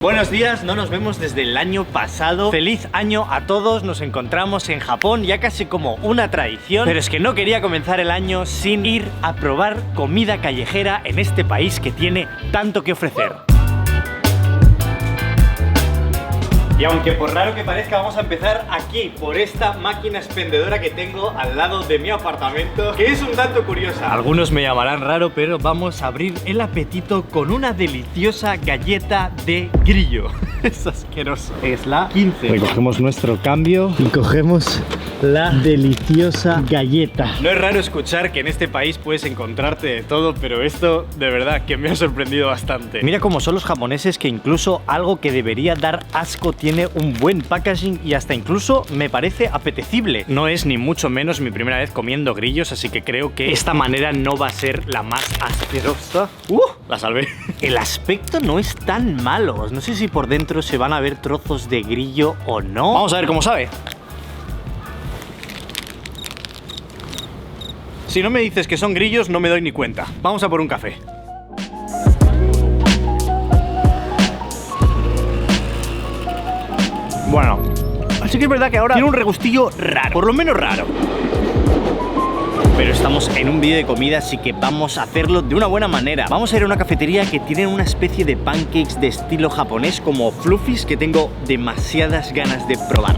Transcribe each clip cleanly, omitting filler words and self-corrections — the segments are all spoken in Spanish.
Buenos días, no nos vemos desde el año pasado. Feliz año a todos, nos encontramos en Japón ya casi como una tradición. Pero es que no quería comenzar el año sin ir a probar comida callejera en este país que tiene tanto que ofrecer. Y aunque por raro que parezca, vamos a empezar aquí, por esta máquina expendedora que tengo al lado de mi apartamento, que es un tanto curiosa. Algunos me llamarán raro, pero vamos a abrir el apetito con una deliciosa galleta de grillo. Es asqueroso. Es la 15. Recogemos nuestro cambio y cogemos la deliciosa galleta. No es raro escuchar que en este país puedes encontrarte de todo, pero esto de verdad que me ha sorprendido bastante. Mira cómo son los japoneses, que incluso algo que debería dar asco tiene un buen packaging y hasta incluso me parece apetecible. No es ni mucho menos mi primera vez comiendo grillos, así que creo que esta manera no va a ser la más asquerosa. La salvé. El aspecto no es tan malo. No sé si por dentro se van a ver trozos de grillo o no. Vamos a ver cómo sabe. Si no me dices que son grillos, no me doy ni cuenta. Vamos a por un café. Bueno, así que es verdad que ahora tiene un regustillo raro, por lo menos raro. Pero estamos en un vídeo de comida, así que vamos a hacerlo de una buena manera. Vamos a ir a una cafetería que tiene una especie de pancakes de estilo japonés, como fluffies, que tengo demasiadas ganas de probar.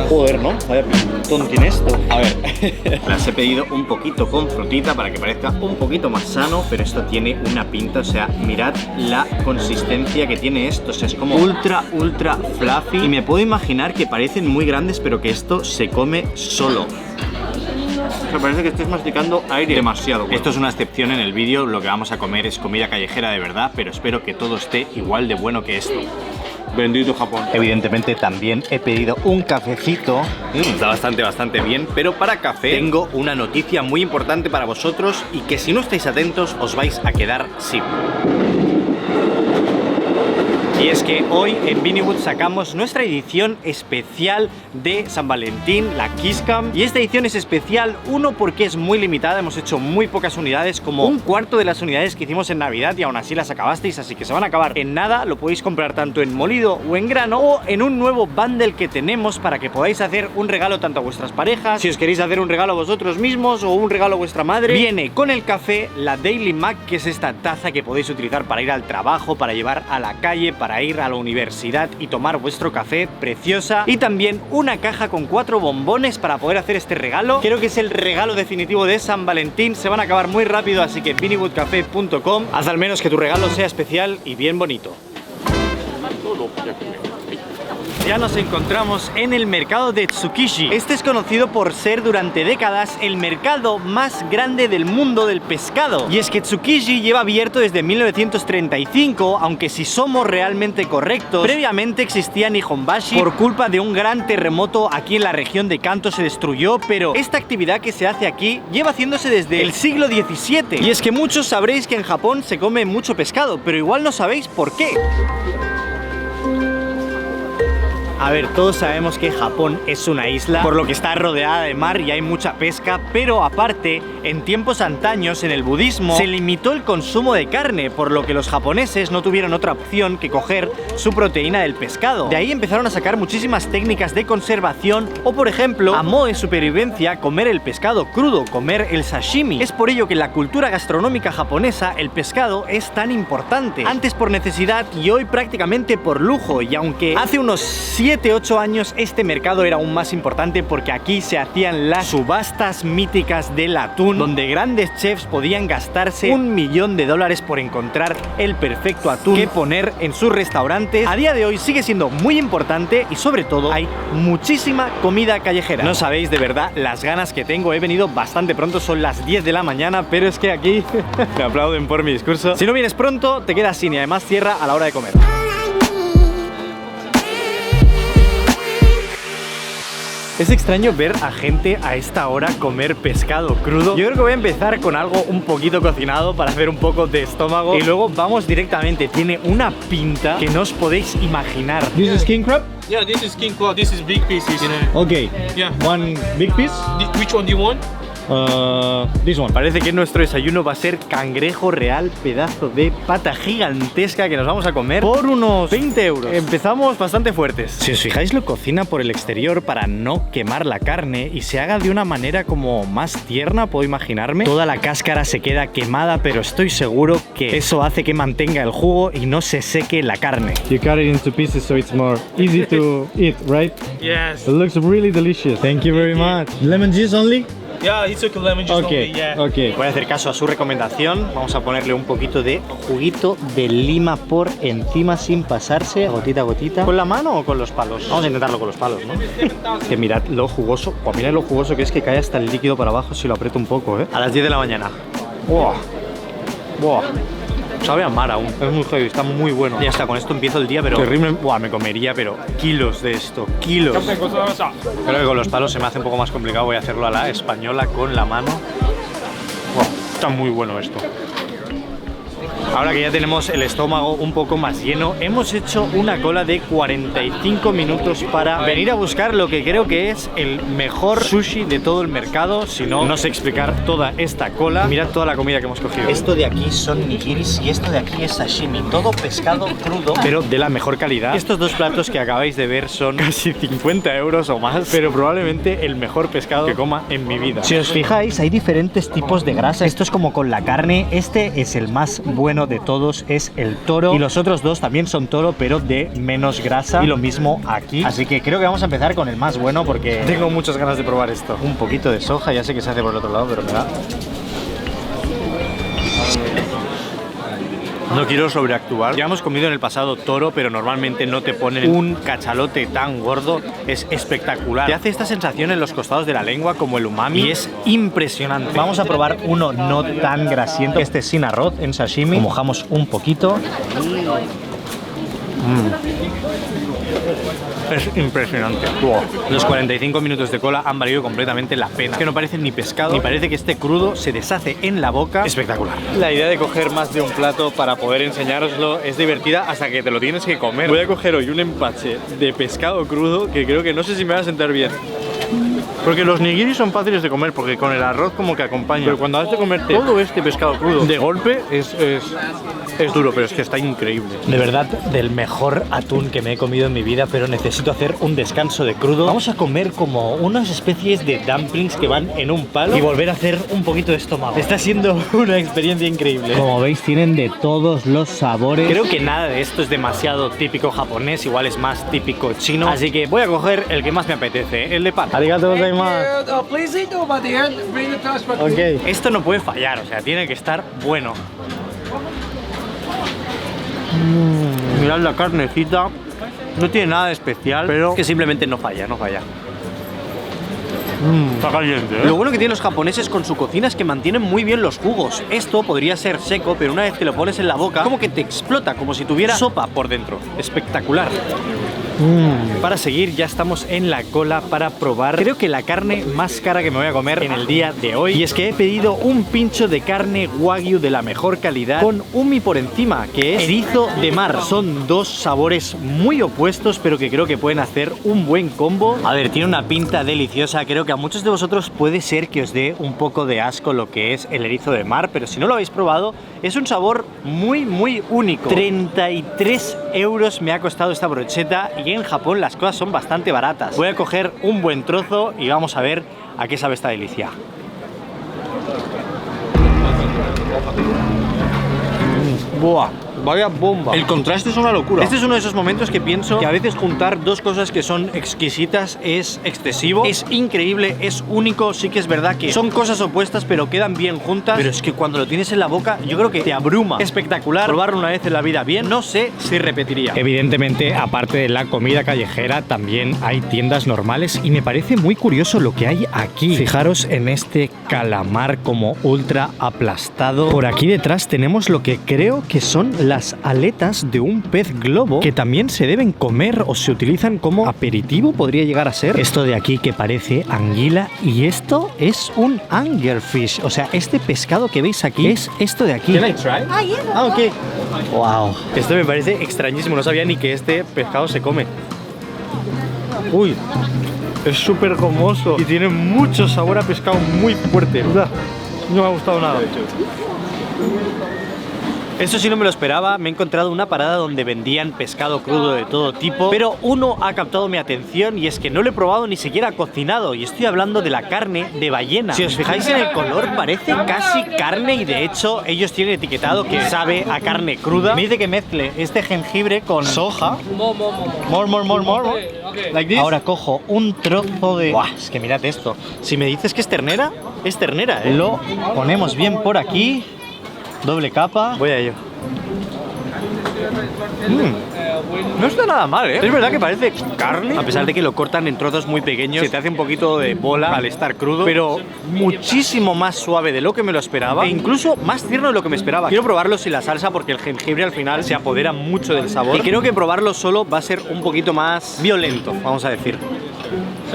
Joder, ¿no? Vaya pintón tiene esto. A ver, las he pedido un poquito con frutita para que parezca un poquito más sano, pero esto tiene una pinta, o sea, mirad la consistencia que tiene esto, o sea, es como ultra fluffy, y me puedo imaginar que parecen muy grandes, pero que esto se come solo. Me parece que estés masticando aire demasiado. Bueno. Esto es una excepción en el vídeo, lo que vamos a comer es comida callejera de verdad, pero espero que todo esté igual de bueno que esto. Bendito Japón. Evidentemente también he pedido un cafecito. Está bastante bien, pero para café tengo una noticia muy importante para vosotros y que si no estáis atentos os vais a quedar sin. Y es que hoy en Beaniewood sacamos nuestra edición especial de San Valentín, la Kiss Cam. Y esta edición es especial, uno, porque es muy limitada, hemos hecho muy pocas unidades, como un cuarto de las unidades que hicimos en Navidad, y aún así las acabasteis, así que se van a acabar en nada. Lo podéis comprar tanto en molido o en grano, o en un nuevo bundle que tenemos para que podáis hacer un regalo tanto a vuestras parejas, si os queréis hacer un regalo a vosotros mismos o un regalo a vuestra madre. Viene con el café, la Daily Mug, que es esta taza que podéis utilizar para ir al trabajo, para llevar a la calle, para ir a la universidad y tomar vuestro café, preciosa. Y también una caja con 4 bombones para poder hacer este regalo. Creo que es el regalo definitivo de San Valentín. Se van a acabar muy rápido, así que beaniewoodcafe.com. Haz al menos que tu regalo sea especial y bien bonito. Ya nos encontramos en el mercado de Tsukiji. Este es conocido por ser durante décadas el mercado más grande del mundo del pescado. Y es que Tsukiji lleva abierto desde 1935, aunque si somos realmente correctos, previamente existía Nihonbashi. Por culpa de un gran terremoto aquí en la región de Kanto se destruyó, pero esta actividad que se hace aquí lleva haciéndose desde el siglo XVII. Y es que muchos sabréis que en Japón se come mucho pescado, pero igual no sabéis por qué. A ver, todos sabemos que Japón es una isla, por lo que está rodeada de mar y hay mucha pesca, pero aparte, en tiempos antaños, en el budismo, se limitó el consumo de carne, por lo que los japoneses no tuvieron otra opción que coger su proteína del pescado. De ahí empezaron a sacar muchísimas técnicas de conservación, o por ejemplo, a modo de supervivencia, comer el pescado crudo, comer el sashimi. Es por ello que en la cultura gastronómica japonesa el pescado es tan importante. Antes por necesidad y hoy prácticamente por lujo, y aunque hace unos 7-8 años este mercado era aún más importante, porque aquí se hacían las subastas míticas del atún, donde grandes chefs podían gastarse $1 millón por encontrar el perfecto atún que poner en sus restaurantes. A día de hoy sigue siendo muy importante y sobre todo hay muchísima comida callejera. No sabéis de verdad las ganas que tengo. He venido bastante pronto, son las 10 de la mañana, pero es que aquí me aplauden por mi discurso. Si no vienes pronto te quedas sin, y además cierra a la hora de comer. Es extraño ver a gente a esta hora comer pescado crudo. Yo creo que voy a empezar con algo un poquito cocinado para hacer un poco de estómago y luego vamos directamente. Tiene una pinta que no os podéis imaginar. This is king crab? Yeah, this is king crab. This is big pieces. Okay. Yeah. One big piece? Which one do you want? This one. Parece que nuestro desayuno va a ser cangrejo real, pedazo de pata gigantesca que nos vamos a comer por unos 20 euros. Empezamos bastante fuertes. Si os fijáis, lo cocina por el exterior para no quemar la carne y se haga de una manera como más tierna, puedo imaginarme. Toda la cáscara se queda quemada, pero estoy seguro que eso hace que mantenga el jugo y no se seque la carne. You cut it into pieces so it's more easy to eat, right? Yes. It looks really delicious. Thank you very much. Lemon juice only? Yeah, he took a lemon juice only, yeah. Okay. Voy a hacer caso a su recomendación. Vamos a ponerle un poquito de juguito de lima por encima sin pasarse, gotita a gotita. ¿Con la mano o con los palos? Vamos a intentarlo con los palos, ¿no? Que mirad lo jugoso, mirad lo jugoso que es, que cae hasta el líquido para abajo si lo aprieto un poco, ¿eh? A las 10 de la mañana. ¡Buah! ¡Buah! Sabe a mar aún, es muy heavy, está muy bueno. Ya está, con esto empiezo el día, pero terrible. Buah, me comería, pero kilos de esto, kilos. Creo que con los palos se me hace un poco más complicado. Voy a hacerlo a la española con la mano. Buah, está muy bueno esto. Ahora que ya tenemos el estómago un poco más lleno, hemos hecho una cola de 45 minutos para venir a buscar lo que creo que es el mejor sushi de todo el mercado. Si no, no sé explicar toda esta cola. Mirad toda la comida que hemos cogido. Esto de aquí son nigiris y esto de aquí es sashimi. Todo pescado crudo, pero de la mejor calidad. Estos dos platos que acabáis de ver son casi 50 euros o más, pero probablemente el mejor pescado que coma en mi vida. Si os fijáis, hay diferentes tipos de grasa. Esto es como con la carne. Este es el más bueno de todos, es el toro, y los otros dos también son toro pero de menos grasa, y lo mismo aquí. Así que creo que vamos a empezar con el más bueno porque tengo muchas ganas de probar esto. Un poquito de soja, ya sé que se hace por el otro lado, pero me da... No quiero sobreactuar. Ya hemos comido en el pasado toro, pero normalmente no te ponen un cachalote tan gordo. Es espectacular. Te hace esta sensación en los costados de la lengua como el umami y es impresionante. Vamos a probar uno no tan grasiento. Este es sin arroz en sashimi. Lo mojamos un poquito. Es impresionante. Wow. Los 45 minutos de cola han valido completamente la pena. Es que no parece ni pescado, ni parece que esté crudo, se deshace en la boca. Espectacular. La idea de coger más de un plato para poder enseñároslo es divertida hasta que te lo tienes que comer. Voy a coger hoy un empache de pescado crudo que creo que no sé si me va a sentar bien. Porque los nigiris son fáciles de comer porque con el arroz como que acompaña. Pero cuando has de comerte todo este pescado crudo de golpe es duro, pero es que está increíble. De verdad, del mejor atún que me he comido en mi vida, pero necesito hacer un descanso de crudo. Vamos a comer como unas especies de dumplings que van en un palo y volver a hacer un poquito de estómago. Está siendo una experiencia increíble. Como veis, tienen de todos los sabores. Creo que nada de esto es demasiado típico japonés, igual es más típico chino. Así que voy a coger el que más me apetece, el de pata. Arigato gozaimasu. Okay. Esto no puede fallar, o sea, tiene que estar bueno. Mirad la carnecita, no tiene nada de especial, pero que simplemente no falla, no falla. Está caliente, ¿eh? Lo bueno que tienen los japoneses con su cocina es que mantienen muy bien los jugos. Esto podría ser seco, pero una vez que lo pones en la boca, como que te explota, como si tuviera sopa por dentro. Espectacular. Para seguir, ya estamos en la cola para probar, creo que la carne más cara que me voy a comer en el día de hoy. Y es que he pedido un pincho de carne wagyu de la mejor calidad con umi por encima, que es erizo de mar. Son dos sabores muy opuestos, pero que creo que pueden hacer un buen combo. A ver, tiene una pinta deliciosa. Creo que a muchos de vosotros puede ser que os dé un poco de asco lo que es el erizo de mar, pero si no lo habéis probado, es un sabor muy, muy único. 33 euros me ha costado esta brocheta y en Japón las cosas son bastante baratas. Voy a coger un buen trozo y vamos a ver a qué sabe esta delicia. Buah, vaya bomba. El contraste es una locura. Este es uno de esos momentos que pienso que a veces juntar dos cosas que son exquisitas es excesivo. Es increíble, es único. Sí que es verdad que son cosas opuestas, pero quedan bien juntas. Pero es que cuando lo tienes en la boca, yo creo que te abruma. Espectacular. Probarlo una vez en la vida bien, no sé si repetiría. Evidentemente, aparte de la comida callejera, también hay tiendas normales y me parece muy curioso lo que hay aquí. Fijaros en este calamar como ultra aplastado. Por aquí detrás tenemos lo que creo que son las aletas de un pez globo que también se deben comer o se utilizan como aperitivo, podría llegar a ser. Esto de aquí que parece anguila y esto es un anglerfish, o sea, este pescado que veis aquí es esto de aquí. ¿Can I try? Ah, ok. Wow. Esto me parece extrañísimo, no sabía ni que este pescado se come. Uy. Es súper gomoso y tiene mucho sabor a pescado muy fuerte. No me ha gustado nada. Eso sí no me lo esperaba, me he encontrado una parada donde vendían pescado crudo de todo tipo, pero uno ha captado mi atención y es que no lo he probado ni siquiera cocinado, y estoy hablando de la carne de ballena. Si os fijáis en el color parece casi carne y de hecho ellos tienen etiquetado que sabe a carne cruda. Me dice que mezcle este jengibre con soja. More. Like this. Ahora cojo un trozo de... ¡Buah! Es que mirad esto. Si me dices que es ternera, es ternera, ¿eh? Lo ponemos bien por aquí. Doble capa. Voy a ello. No está nada mal, ¿eh? Es verdad que parece carne, a pesar de que lo cortan en trozos muy pequeños. Se te hace un poquito de bola al estar crudo, pero muchísimo más suave de lo que me lo esperaba e incluso más tierno de lo que me esperaba. Quiero probarlo sin la salsa porque el jengibre al final se apodera mucho del sabor y creo que probarlo solo va a ser un poquito más violento, vamos a decir.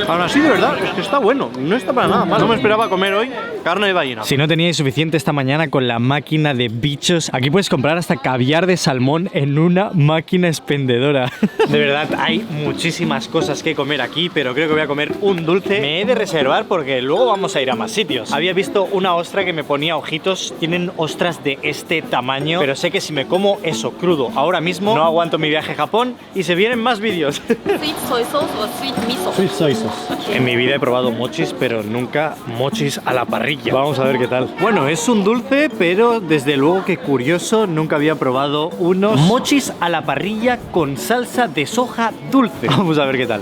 Aún así, de verdad, es que está bueno. No está para nada mal. No me esperaba comer hoy carne de ballena. Si no teníais suficiente esta mañana con la máquina de bichos, aquí puedes comprar hasta caviar de salmón en una máquina expendedora. De verdad, hay muchísimas cosas que comer aquí, pero creo que voy a comer un dulce. Me he de reservar porque luego vamos a ir a más sitios. Había visto una ostra que me ponía ojitos. Tienen ostras de este tamaño, pero sé que si me como eso crudo ahora mismo, no aguanto mi viaje a Japón y se vienen más vídeos. Sweet soy sauce o sweet miso. Sweet soy sauce. En mi vida he probado mochis, pero nunca mochis a la parrilla. Vamos a ver qué tal. Bueno, es un dulce, pero desde luego que curioso, nunca había probado unos mochis a la parrilla con salsa de soja dulce. Vamos a ver qué tal.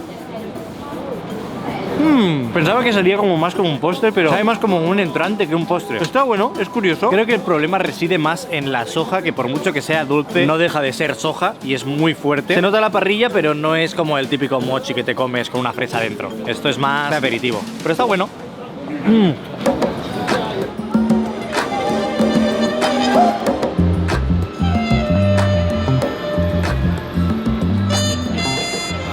Pensaba que sería como más como un postre, pero sabe más como un entrante que un postre. Está bueno, es curioso. Creo que el problema reside más en la soja, que por mucho que sea dulce, no deja de ser soja y es muy fuerte. Se nota la parrilla, pero no es como el típico mochi que te comes con una fresa dentro. Esto es más de aperitivo, pero está bueno.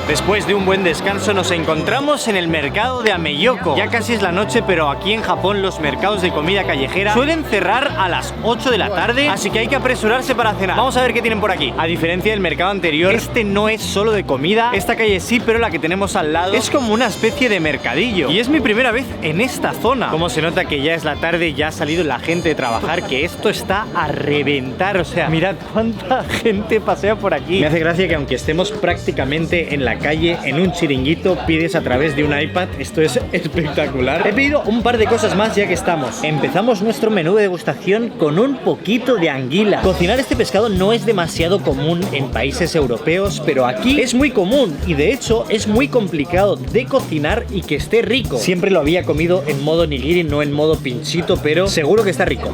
Después de un buen descanso nos encontramos en el mercado de Ameyoko. Ya casi es la noche, pero aquí en Japón los mercados de comida callejera suelen cerrar a las 8 de la tarde, así que hay que apresurarse para cenar. Vamos a ver qué tienen por aquí. A diferencia del mercado anterior, este no es solo de comida. Esta calle sí, pero la que tenemos al lado es como una especie de mercadillo. Y es mi primera vez en esta zona. Como se nota que ya es la tarde, ya ha salido la gente de trabajar, que esto está a reventar. O sea, mirad cuánta gente pasea por aquí. Me hace gracia que aunque estemos prácticamente en la calle, en un chiringuito, pides a través de un iPad. Esto es espectacular. He pedido un par de cosas más ya que estamos. Empezamos nuestro menú de degustación con un poquito de anguila. Cocinar este pescado no es demasiado común en países europeos, pero aquí es muy común y de hecho es muy complicado de cocinar y que esté rico. Siempre lo había comido en modo nigiri, no en modo pinchito, pero seguro que está rico.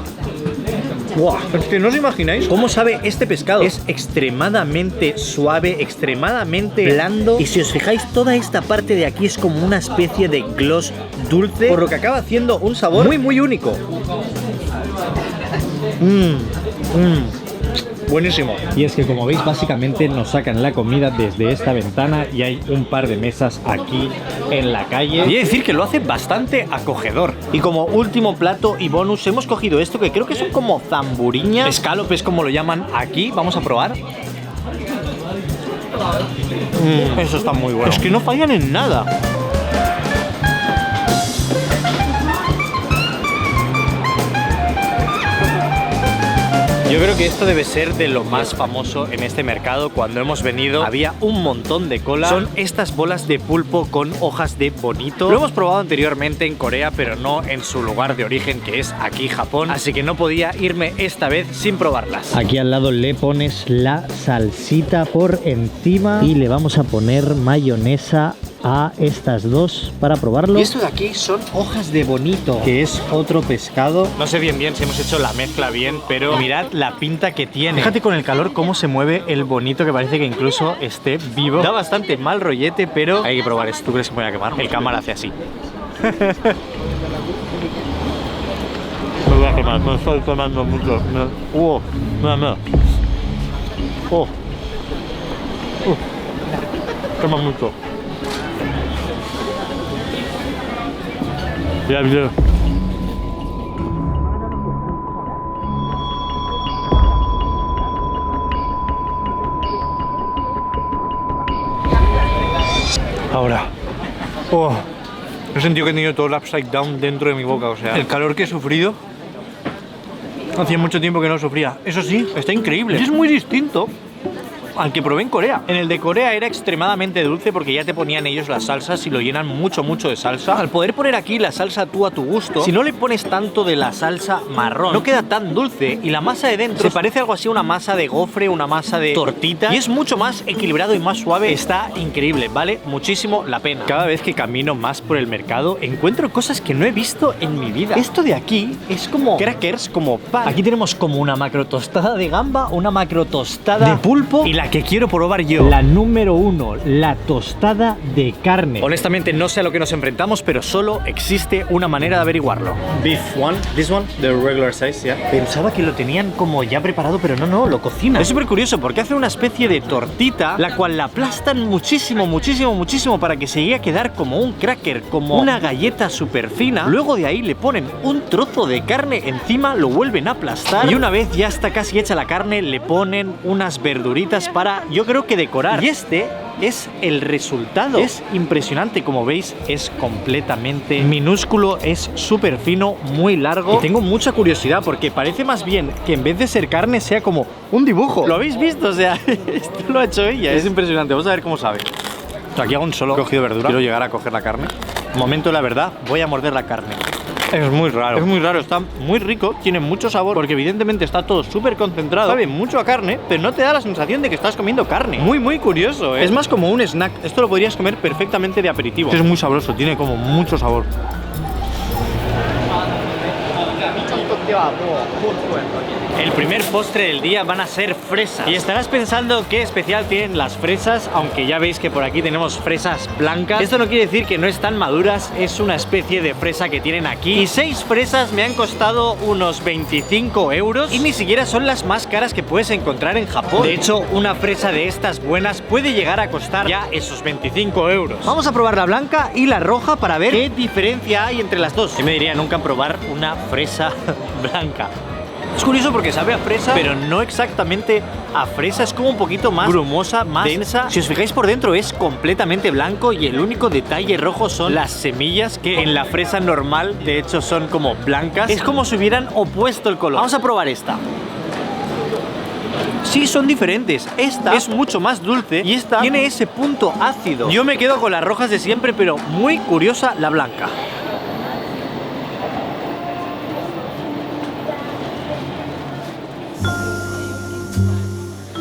¡Wow! Es que no os imagináis cómo sabe este pescado. Es extremadamente suave, extremadamente blando. Y si os fijáis, toda esta parte de aquí es como una especie de gloss dulce, por lo que acaba haciendo un sabor muy, muy único. Buenísimo. Y es que como veis básicamente nos sacan la comida desde esta ventana y hay un par de mesas aquí en la calle. Y decir que lo hace bastante acogedor. Y como último plato y bonus hemos cogido esto que creo que son como zamburiñas, escalopes como lo llaman aquí. Vamos a probar. Eso está muy bueno. Es que no fallan en nada. Yo creo que esto debe ser de lo más famoso en este mercado. Cuando hemos venido había un montón de cola. Son estas bolas de pulpo con hojas de bonito. Lo hemos probado anteriormente en Corea, pero no en su lugar de origen, que es aquí Japón. Así que no podía irme esta vez sin probarlas. Aquí al lado le pones la salsita por encima y le vamos a poner mayonesa a estas dos para probarlo. Y esto de aquí son hojas de bonito, que es otro pescado. No sé bien si hemos hecho la mezcla bien, pero mirad la pinta que tiene. Fíjate con el calor cómo se mueve el bonito, que parece que incluso esté vivo. Da bastante mal rollete, pero hay que probar esto. ¿Tú crees que me voy a quemar? El cámara hace así. Me voy a quemar, me estoy quemando mucho. Mira. Quema mucho. Ya. Ahora, Oh, he sentido que he tenido todo el upside down dentro de mi boca, o sea, el calor que he sufrido. Hacía mucho tiempo que no sufría. Eso sí, está increíble. Y es muy distinto al que probé en Corea. En el de Corea era extremadamente dulce porque ya te ponían ellos las salsas y lo llenan mucho de salsa. Al poder poner aquí la salsa tú a tu gusto, si no le pones tanto de la salsa marrón, no queda tan dulce y la masa de dentro se parece algo así a una masa de gofre, una masa de tortita y es mucho más equilibrado y más suave. Está increíble, vale muchísimo la pena. Cada vez que camino más por el mercado encuentro cosas que no he visto en mi vida. Esto de aquí es como crackers, como pan. Aquí tenemos como una macro tostada de gamba, una macro tostada de pulpo y la que quiero probar yo, La número 1, la tostada de carne. honestamente no sé a lo que nos enfrentamos, pero solo existe una manera de averiguarlo. Beef one, this one, the regular size, yeah. Pensaba que lo tenían como ya preparado, pero no, lo cocinan. Es súper curioso porque hace una especie de tortita, la cual la aplastan muchísimo para que se llegue a quedar como un cracker, como una galleta súper fina. Luego de ahí le ponen un trozo de carne encima, lo vuelven a aplastar y una vez ya está casi hecha la carne, le ponen unas verduritas para, yo creo que decorar. Y este es el resultado. Es impresionante, como veis, es completamente minúsculo, es súper fino, muy largo. Y tengo mucha curiosidad porque parece más bien que en vez de ser carne sea como un dibujo. ¿Lo habéis visto? O sea, esto lo ha hecho ella. Es impresionante, vamos a ver cómo sabe. Aquí hago un solo cogido verdura. Quiero llegar a coger la carne. Momento de la verdad, voy a morder la carne. Es muy raro, está muy rico, tiene mucho sabor, porque evidentemente está todo súper concentrado, sabe mucho a carne, pero no te da la sensación de que estás comiendo carne. Muy curioso, ¿eh? Es más como un snack, esto lo podrías comer perfectamente de aperitivo. Es muy sabroso, tiene como mucho sabor. El primer postre del día van a ser fresas. Y estarás pensando qué especial tienen las fresas, aunque ya veis que por aquí tenemos fresas blancas. Esto no quiere decir que no están maduras, es una especie de fresa que tienen aquí. Y 6 fresas me han costado unos 25 euros y ni siquiera son las más caras que puedes encontrar en Japón. De hecho, una fresa de estas buenas puede llegar a costar ya esos 25 euros. Vamos a probar la blanca y la roja para ver qué diferencia hay entre las dos. Yo me diría nunca probar una fresa blanca. Es curioso porque sabe a fresa, pero no exactamente a fresa. Es como un poquito más grumosa, más densa. Si os fijáis por dentro es completamente blanco y el único detalle rojo son las semillas, que en la fresa normal de hecho son como blancas. Es como si hubieran opuesto el color. Vamos a probar esta. Sí, son diferentes. Esta es mucho más dulce y esta tiene ese punto ácido. Yo me quedo con las rojas de siempre, pero muy curiosa la blanca.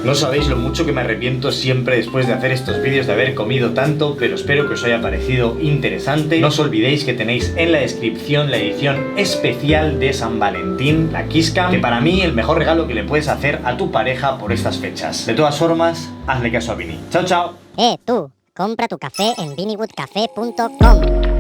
No sabéis lo mucho que me arrepiento siempre después de hacer estos vídeos de haber comido tanto, pero espero que os haya parecido interesante. No os olvidéis que tenéis en la descripción la edición especial de San Valentín, la Kiss Cam, que para mí el mejor regalo que le puedes hacer a tu pareja por estas fechas. De todas formas, hazle caso a Vini. Chao, chao. Tú, compra tu café en ViniwoodCafe.com.